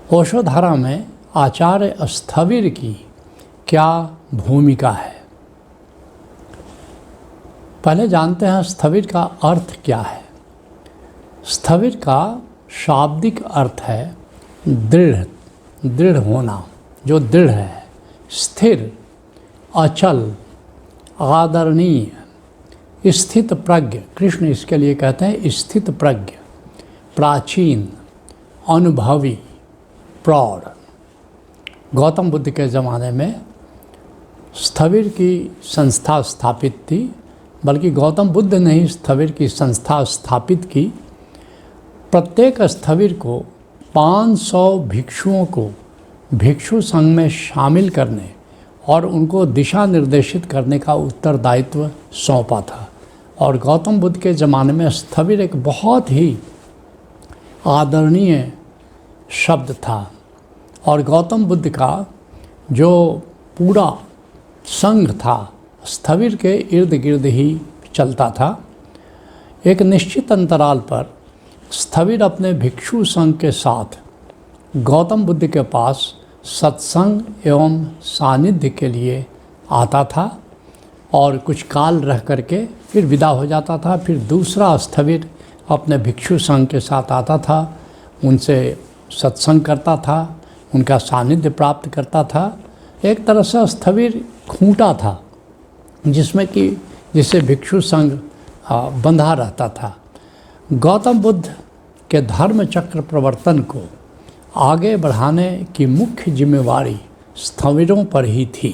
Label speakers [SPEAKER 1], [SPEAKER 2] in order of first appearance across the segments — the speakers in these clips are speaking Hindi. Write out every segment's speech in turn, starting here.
[SPEAKER 1] ओशोधारा में आचार्य स्थविर की क्या भूमिका है? पहले जानते हैं स्थविर का अर्थ क्या है। स्थविर का शाब्दिक अर्थ है दृढ़, दृढ़ होना, जो दृढ़ है, स्थिर, अचल, आदरणीय, स्थित प्रज्ञ। कृष्ण इसके लिए कहते हैं स्थित प्रज्ञ, प्राचीन, अनुभवी, प्रौढ़। गौतम बुद्ध के ज़माने में स्थविर की संस्था स्थापित थी, बल्कि गौतम बुद्ध ने ही स्थविर की संस्था स्थापित की। प्रत्येक स्थविर को 500 भिक्षुओं को भिक्षु संघ में शामिल करने और उनको दिशा निर्देशित करने का उत्तरदायित्व सौंपा था। और गौतम बुद्ध के ज़माने में स्थविर एक बहुत ही आदरणीय शब्द था। और गौतम बुद्ध का जो पूरा संघ था स्थविर के इर्द गिर्द ही चलता था। एक निश्चित अंतराल पर स्थविर अपने भिक्षु संघ के साथ गौतम बुद्ध के पास सत्संग एवं सानिध्य के लिए आता था और कुछ काल रह करके फिर विदा हो जाता था। फिर दूसरा स्थविर अपने भिक्षु संघ के साथ आता था, उनसे सत्संग करता था, उनका सानिध्य प्राप्त करता था। एक तरह से स्थविर खूंटा था जिससे भिक्षु संघ बंधा रहता था। गौतम बुद्ध के धर्म चक्र प्रवर्तन को आगे बढ़ाने की मुख्य जिम्मेवारी स्थविरों पर ही थी।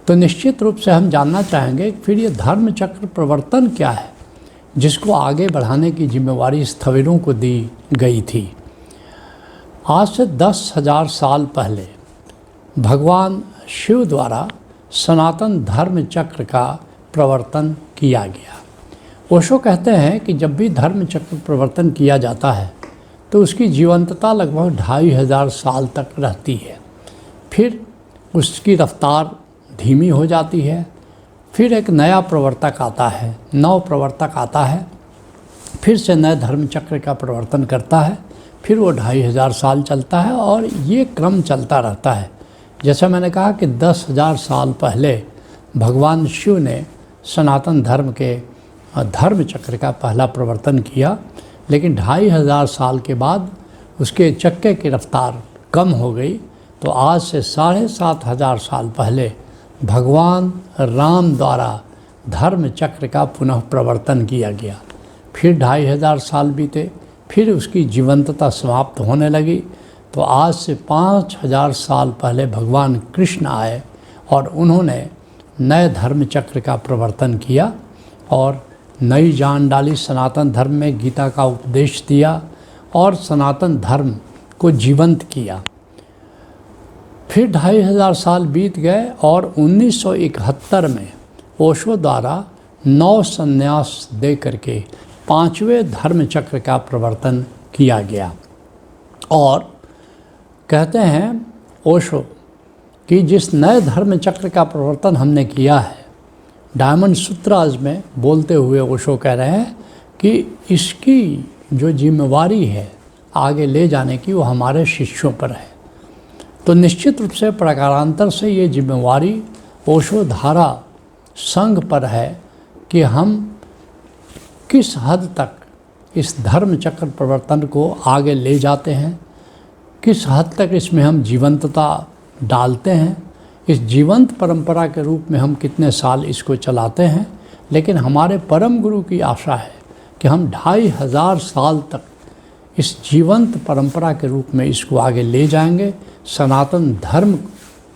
[SPEAKER 1] तो निश्चित रूप से हम जानना चाहेंगे कि फिर ये धर्म चक्र प्रवर्तन क्या है जिसको आगे बढ़ाने की जिम्मेवारी स्थविरों को दी गई थी। आज से 10,000 साल पहले भगवान शिव द्वारा सनातन धर्म चक्र का प्रवर्तन किया गया। ओशो कहते हैं कि जब भी धर्म चक्र प्रवर्तन किया जाता है तो उसकी जीवंतता लगभग 2500 साल तक रहती है। फिर उसकी रफ्तार धीमी हो जाती है। फिर एक नया प्रवर्तक आता है, नव प्रवर्तक आता है, फिर से नए धर्म चक्र का प्रवर्तन करता है। फिर वो 2500 साल चलता है और ये क्रम चलता रहता है। जैसे मैंने कहा कि 10,000 साल पहले भगवान शिव ने सनातन धर्म के धर्म चक्र का पहला प्रवर्तन किया, लेकिन 2500 साल के बाद उसके चक्के की रफ्तार कम हो गई। तो आज से 7,500 साल पहले भगवान राम द्वारा धर्म चक्र का पुनः प्रवर्तन किया गया। फिर 2500 साल बीते, फिर उसकी जीवंतता समाप्त होने लगी। तो आज से 5,000 साल पहले भगवान कृष्ण आए और उन्होंने नए धर्म चक्र का प्रवर्तन किया और नई जान डाली सनातन धर्म में, गीता का उपदेश दिया और सनातन धर्म को जीवंत किया। फिर 2500 साल बीत गए और 1971 में ओशो द्वारा 9 संन्यास दे करके 5वें धर्म चक्र का प्रवर्तन किया गया। और कहते हैं ओशो कि जिस नए धर्म चक्र का प्रवर्तन हमने किया है, डायमंड सूत्राज में बोलते हुए ओशो कह रहे हैं कि इसकी जो जिम्मेवारी है आगे ले जाने की, वो हमारे शिष्यों पर है। तो निश्चित रूप से प्रकारांतर से ये जिम्मेवारी ओशोधारा संघ पर है कि हम किस हद तक इस धर्म चक्र प्रवर्तन को आगे ले जाते हैं, किस हद तक इसमें हम जीवंतता डालते हैं, इस जीवंत परंपरा के रूप में हम कितने साल इसको चलाते हैं। लेकिन हमारे परम गुरु की आशा है कि हम 2500 साल तक इस जीवंत परंपरा के रूप में इसको आगे ले जाएंगे, सनातन धर्म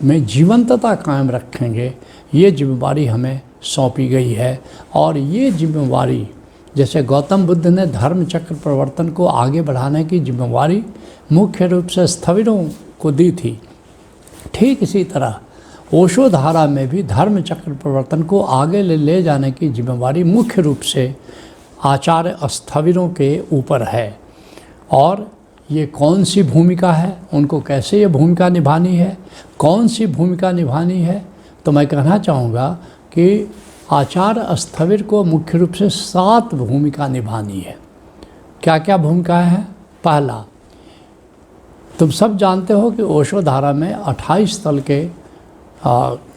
[SPEAKER 1] में जीवंतता कायम रखेंगे। ये जिम्मेवारी हमें सौंपी गई है। और ये जिम्मेवारी जैसे गौतम बुद्ध ने धर्म चक्र प्रवर्तन को आगे बढ़ाने की जिम्मेवारी मुख्य रूप से स्थविरों को दी थी, ठीक इसी तरह ओशोधारा में भी धर्म चक्र प्रवर्तन को आगे ले जाने की जिम्मेवारी मुख्य रूप से आचार्य स्थविरों के ऊपर है। और ये कौन सी भूमिका है, उनको कैसे ये भूमिका निभानी है, कौन सी भूमिका निभानी है, तो मैं कहना चाहूँगा कि आचार्य स्थविर को मुख्य रूप से 7 भूमिका निभानी है। क्या क्या भूमिकाएं हैं? पहला, तुम सब जानते हो कि ओशो धारा में 28 तल के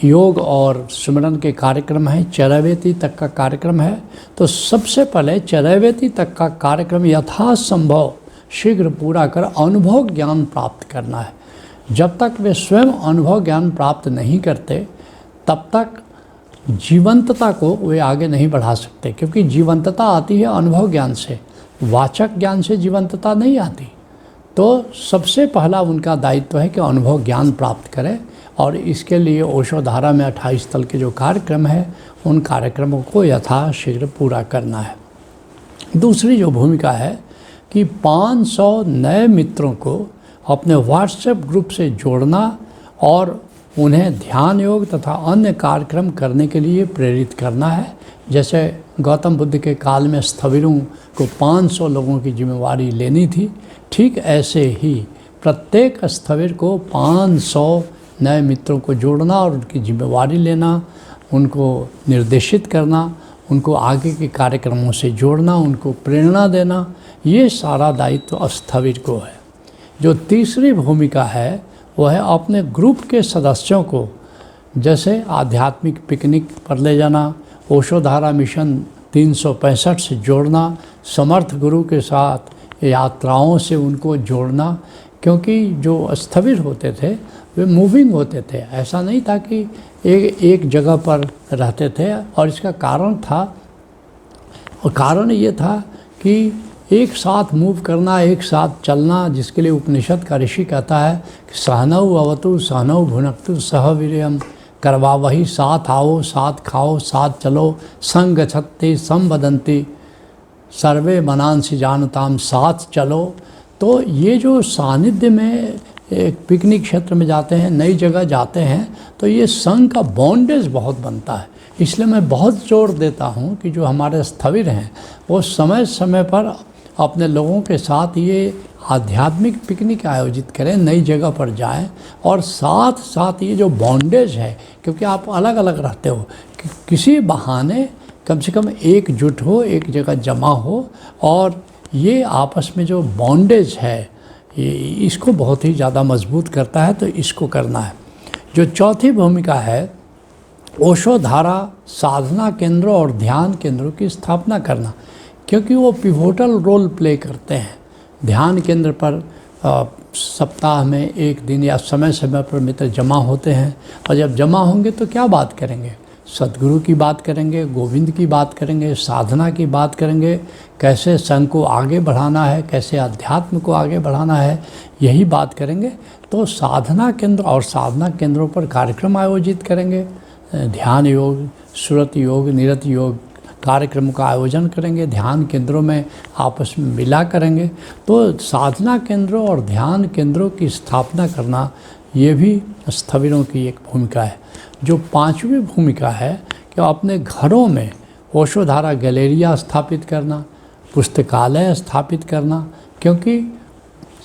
[SPEAKER 1] योग और स्मरण के कार्यक्रम हैं, चरैवेति तक का कार्यक्रम है। तो सबसे पहले चरैवेति तक का कार्यक्रम यथासंभव शीघ्र पूरा कर अनुभव ज्ञान प्राप्त करना है। जब तक वे स्वयं अनुभव ज्ञान प्राप्त नहीं करते तब तक जीवंतता को वे आगे नहीं बढ़ा सकते, क्योंकि जीवंतता आती है अनुभव ज्ञान से, वाचक ज्ञान से जीवंतता नहीं आती। तो सबसे पहला उनका दायित्व है कि अनुभव ज्ञान प्राप्त करें, और इसके लिए ओशो धारा में 28 तल के जो कार्यक्रम है उन कार्यक्रमों को यथाशीघ्र पूरा करना है। दूसरी जो भूमिका है कि 500 नए मित्रों को अपने व्हाट्सएप ग्रुप से जोड़ना और उन्हें ध्यान योग तथा अन्य कार्यक्रम करने के लिए प्रेरित करना है। जैसे गौतम बुद्ध के काल में स्थविरों को 500 लोगों की जिम्मेवारी लेनी थी, ठीक ऐसे ही प्रत्येक स्थविर को 500 नए मित्रों को जोड़ना और उनकी जिम्मेवारी लेना, उनको निर्देशित करना, उनको आगे के कार्यक्रमों से जोड़ना, उनको प्रेरणा देना, ये सारा दायित्व स्थविर को है। जो तीसरी भूमिका है वह है अपने ग्रुप के सदस्यों को जैसे आध्यात्मिक पिकनिक पर ले जाना, ओशो धारा मिशन 365 से जोड़ना, समर्थ गुरु के साथ यात्राओं से उनको जोड़ना, क्योंकि जो स्थविर होते थे वे मूविंग होते थे। ऐसा नहीं था कि एक जगह पर रहते थे, और इसका कारण था, और कारण ये था कि एक साथ मूव करना, एक साथ चलना, जिसके लिए उपनिषद का ऋषि कहता है कि सहनऊ अवतु सहनऊ भुनक्तु सह वीर्यम करवा, वही साथ आओ, साथ खाओ, साथ चलो, संग गच्छन्ति संवदन्ति सर्वे मनांसि जानताम, साथ चलो। तो ये जो सानिध्य में एक पिकनिक क्षेत्र में जाते हैं, नई जगह जाते हैं, तो ये संघ का बॉन्डेज बहुत बनता है। इसलिए मैं बहुत जोर देता हूँ कि जो हमारे स्थविर हैं वो समय समय पर अपने लोगों के साथ ये आध्यात्मिक पिकनिक आयोजित करें, नई जगह पर जाएं, और साथ साथ ये जो बॉन्डेज है, क्योंकि आप अलग अलग रहते हो, किसी बहाने कम से कम एकजुट हो, एक जगह जमा हो, और ये आपस में जो बॉन्डेज है ये इसको बहुत ही ज़्यादा मजबूत करता है। तो इसको करना है। जो चौथी भूमिका है ओशो धारा साधना केंद्रों और ध्यान केंद्रों की स्थापना करना, क्योंकि वो पिवोटल रोल प्ले करते हैं। ध्यान केंद्र पर सप्ताह में एक दिन या समय समय पर मित्र जमा होते हैं, और जब जमा होंगे तो क्या बात करेंगे? सद्गुरु की बात करेंगे, गोविंद की बात करेंगे, साधना की बात करेंगे, कैसे संघ को आगे बढ़ाना है, कैसे अध्यात्म को आगे बढ़ाना है, यही बात करेंगे। तो साधना केंद्र और साधना केंद्रों पर कार्यक्रम आयोजित करेंगे, ध्यान योग, सुरत योग, निरत योग कार्यक्रमों का आयोजन करेंगे, ध्यान केंद्रों में आपस में मिला करेंगे। तो साधना केंद्रों और ध्यान केंद्रों की स्थापना करना ये भी स्थविरों की एक भूमिका है। जो पांचवी भूमिका है कि अपने घरों में ओशो धारा गैलेरिया स्थापित करना, पुस्तकालय स्थापित करना, क्योंकि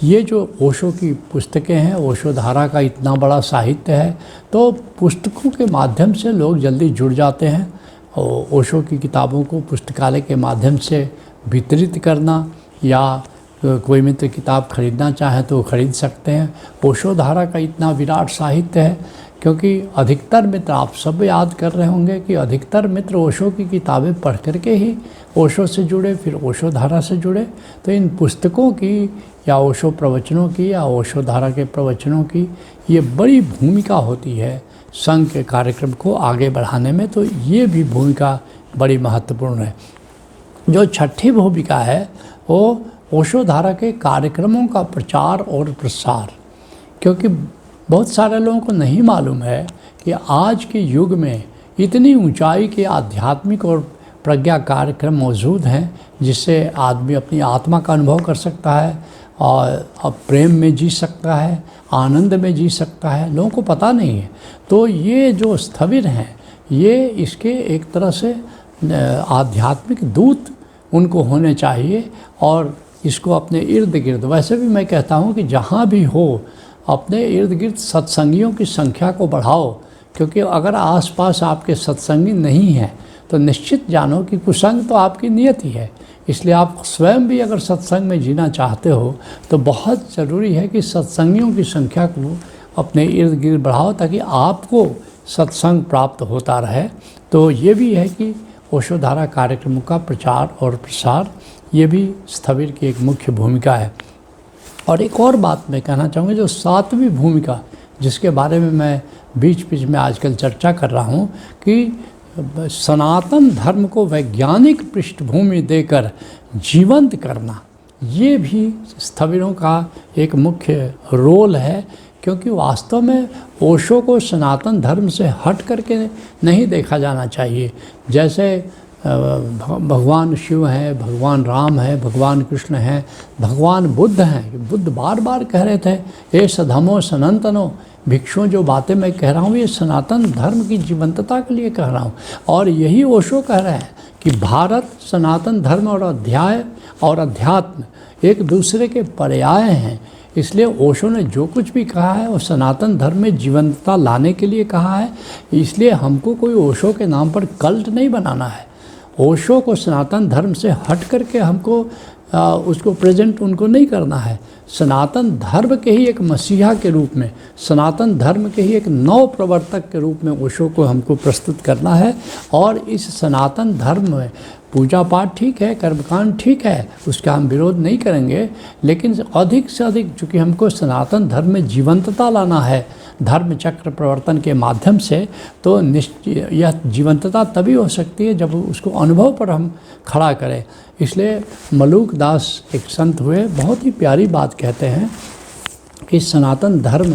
[SPEAKER 1] ये जो ओशो की पुस्तकें हैं, ओशो धारा का इतना बड़ा साहित्य है, तो पुस्तकों के माध्यम से लोग जल्दी जुड़ जाते हैं। और ओशो की किताबों को पुस्तकालय के माध्यम से वितरित करना, या कोई मित्र किताब खरीदना चाहे तो खरीद सकते हैं। ओशो धारा का इतना विराट साहित्य है, क्योंकि अधिकतर मित्र, आप सब याद कर रहे होंगे कि अधिकतर मित्र ओशो की किताबें पढ़ करके ही ओशो से जुड़े, फिर ओशो धारा से जुड़े। तो इन पुस्तकों की या ओशो प्रवचनों की या ओशो धारा के प्रवचनों की ये बड़ी भूमिका होती है संघ के कार्यक्रम को आगे बढ़ाने में। तो ये भी भूमिका बड़ी महत्वपूर्ण है। जो छठी भूमिका है वो ओशो धारा के कार्यक्रमों का प्रचार और प्रसार, क्योंकि बहुत सारे लोगों को नहीं मालूम है कि आज के युग में इतनी ऊंचाई के आध्यात्मिक और प्रज्ञा कार्यक्रम मौजूद हैं, जिससे आदमी अपनी आत्मा का अनुभव कर सकता है और अब प्रेम में जी सकता है, आनंद में जी सकता है। लोगों को पता नहीं है। तो ये जो स्थविर हैं, ये इसके एक तरह से आध्यात्मिक दूत उनको होने चाहिए, और इसको अपने इर्द गिर्द, वैसे भी मैं कहता हूँ कि जहाँ भी हो अपने इर्द गिर्द सत्संगियों की संख्या को बढ़ाओ, क्योंकि अगर आसपास आपके सत्संगी नहीं हैं तो निश्चित जानो कि कुसंग तो आपकी नियति है, इसलिए आप स्वयं भी अगर सत्संग में जीना चाहते हो तो बहुत ज़रूरी है कि सत्संगियों की संख्या को अपने इर्द गिर्द बढ़ाओ, ताकि आपको सत्संग प्राप्त होता रहे। तो ये भी है कि ओशोधारा कार्यक्रमों का प्रचार और प्रसार, ये भी स्थविर की एक मुख्य भूमिका है। और एक और बात मैं कहना चाहूँगा, जो 7वीं भूमिका जिसके बारे में मैं बीच बीच में आजकल चर्चा कर रहा हूँ, कि सनातन धर्म को वैज्ञानिक पृष्ठभूमि देकर जीवंत करना, ये भी स्थविरों का एक मुख्य रोल है। क्योंकि वास्तव में ओशो को सनातन धर्म से हट करके नहीं देखा जाना चाहिए। जैसे भगवान शिव हैं, भगवान राम हैं, भगवान कृष्ण हैं, भगवान बुद्ध हैं। बुद्ध बार बार कह रहे थे, ए सधमो सनातनो, भिक्षुओं जो बातें मैं कह रहा हूँ ये सनातन धर्म की जीवंतता के लिए कह रहा हूँ। और यही ओशो कह रहे हैं कि भारत, सनातन धर्म और अध्याय और अध्यात्म एक दूसरे के पर्याय हैं। इसलिए ओशो ने जो कुछ भी कहा है वो सनातन धर्म में जीवंतता लाने के लिए कहा है। इसलिए हमको कोई ओशो के नाम पर कल्ट नहीं बनाना है। ओशो को सनातन धर्म से हट करके हमको उसको प्रेजेंट उनको नहीं करना है। सनातन धर्म के ही एक मसीहा के रूप में, सनातन धर्म के ही एक नव प्रवर्तक के रूप में ओशो को हमको प्रस्तुत करना है। और इस सनातन धर्म में पूजा पाठ ठीक है, कर्मकांड ठीक है, उसका हम विरोध नहीं करेंगे, लेकिन अधिक से अधिक चूँकि हमको सनातन धर्म में जीवंतता लाना है धर्म चक्र प्रवर्तन के माध्यम से, तो निश्चित यह जीवंतता तभी हो सकती है जब उसको अनुभव पर हम खड़ा करें। इसलिए मलूक दास एक संत हुए, बहुत ही प्यारी बात कहते हैं कि सनातन धर्म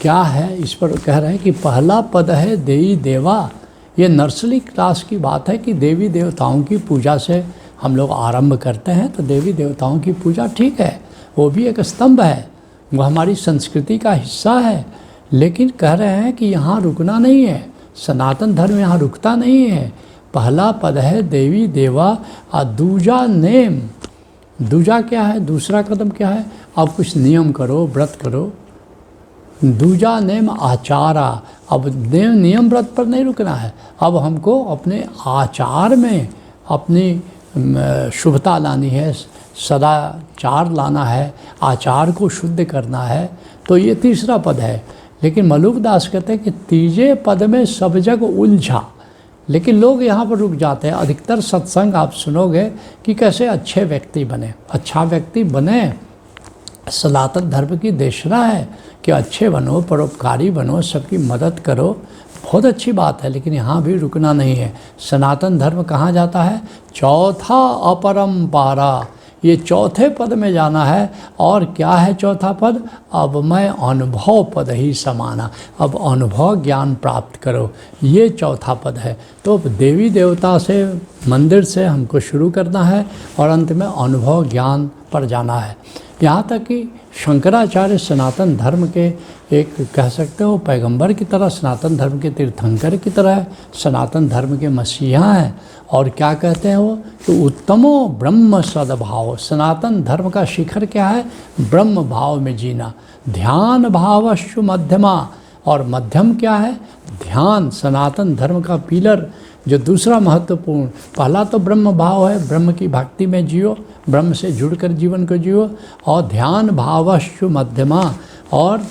[SPEAKER 1] क्या है। इस पर कह रहे हैं कि पहला पद है देवी देवा। ये नर्सरी क्लास की बात है कि देवी देवताओं की पूजा से हम लोग आरंभ करते हैं। तो देवी देवताओं की पूजा ठीक है, वो भी एक स्तंभ है, वो हमारी संस्कृति का हिस्सा है। लेकिन कह रहे हैं कि यहाँ रुकना नहीं है, सनातन धर्म यहाँ रुकता नहीं है। पहला पद है देवी देवा और दूजा नेम। दूजा क्या है, दूसरा कदम क्या है, अब कुछ नियम करो, व्रत करो। दूजा नेम आचारा। अब नियम व्रत पर नहीं रुकना है, अब हमको अपने आचार में अपनी शुभता लानी है, सदाचार लाना है, आचार को शुद्ध करना है। तो ये तीसरा पद है। लेकिन मलूक दास कहते हैं कि तीजे पद में सब जग उलझा। लेकिन लोग यहाँ पर रुक जाते हैं। अधिकतर सत्संग आप सुनोगे कि कैसे अच्छे व्यक्ति बने। अच्छा व्यक्ति बने, सनातन धर्म की देशना है कि अच्छे बनो, परोपकारी बनो, सबकी मदद करो, बहुत अच्छी बात है। लेकिन यहाँ भी रुकना नहीं है। सनातन धर्म कहाँ जाता है, चौथा अपरंपारा, ये चौथे पद में जाना है। और क्या है चौथा पद, अब मैं अनुभव पद ही समाना, अब अनुभव ज्ञान प्राप्त करो, ये चौथा पद है। तो देवी देवता से, मंदिर से हमको शुरू करना है और अंत में अनुभव ज्ञान पर जाना है। यहाँ तक कि शंकराचार्य सनातन धर्म के एक कह सकते हो पैगंबर की तरह, सनातन धर्म के तीर्थंकर की तरह, सनातन धर्म के मसीहा हैं। और क्या कहते हैं वो कि उत्तमो ब्रह्म सद्भाव। सनातन धर्म का शिखर क्या है, ब्रह्म भाव में जीना। ध्यान भावश्चु मध्यमा, और मध्यम क्या है, ध्यान। सनातन धर्म का पिलर जो दूसरा महत्वपूर्ण, पहला तो ब्रह्म भाव है, ब्रह्म की भक्ति में जियो, ब्रह्म से जुड़कर जीवन को जियो। और ध्यान भावश्चु मध्यमा, और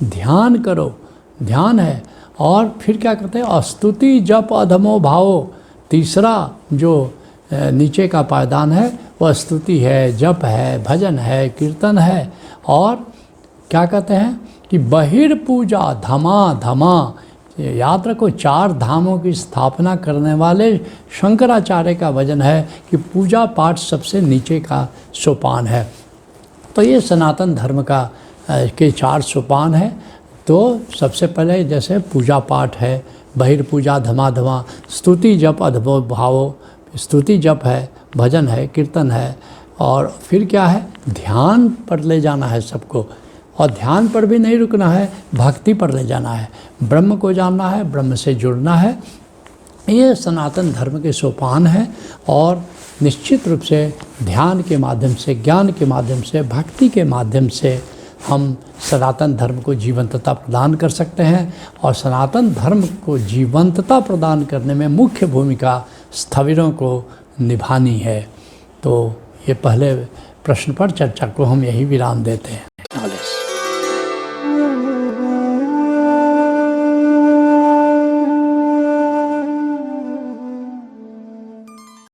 [SPEAKER 1] ध्यान करो, ध्यान है। और फिर क्या कहते हैं, स्तुति जप अधमो भावो। तीसरा जो नीचे का पायदान है वह स्तुति है, जप है, भजन है, कीर्तन है। और क्या कहते हैं कि बहिर्पूजा धमा धमा। याद रखो, 4 धामों की स्थापना करने वाले शंकराचार्य का वचन है कि पूजा पाठ सबसे नीचे का सोपान है। तो ये सनातन धर्म का के 4 सोपान है। तो सबसे पहले जैसे पूजा पाठ है, बहिर्पूजा धमा धमा, स्तुति जप अधमो भावो, स्तुति जप है, भजन है, कीर्तन है। और फिर क्या है, ध्यान पर ले जाना है सबको। और ध्यान पर भी नहीं रुकना है, भक्ति पर ले जाना है, ब्रह्म को जानना है, ब्रह्म से जुड़ना है। ये सनातन धर्म के सोपान हैं। और निश्चित रूप से ध्यान के माध्यम से, ज्ञान के माध्यम से, भक्ति के माध्यम से हम सनातन धर्म को जीवंतता प्रदान कर सकते हैं। और सनातन धर्म को जीवंतता प्रदान करने में मुख्य भूमिका स्थविरों को निभानी है। तो ये पहले प्रश्न पर चर्चा को हम यही विराम देते हैं।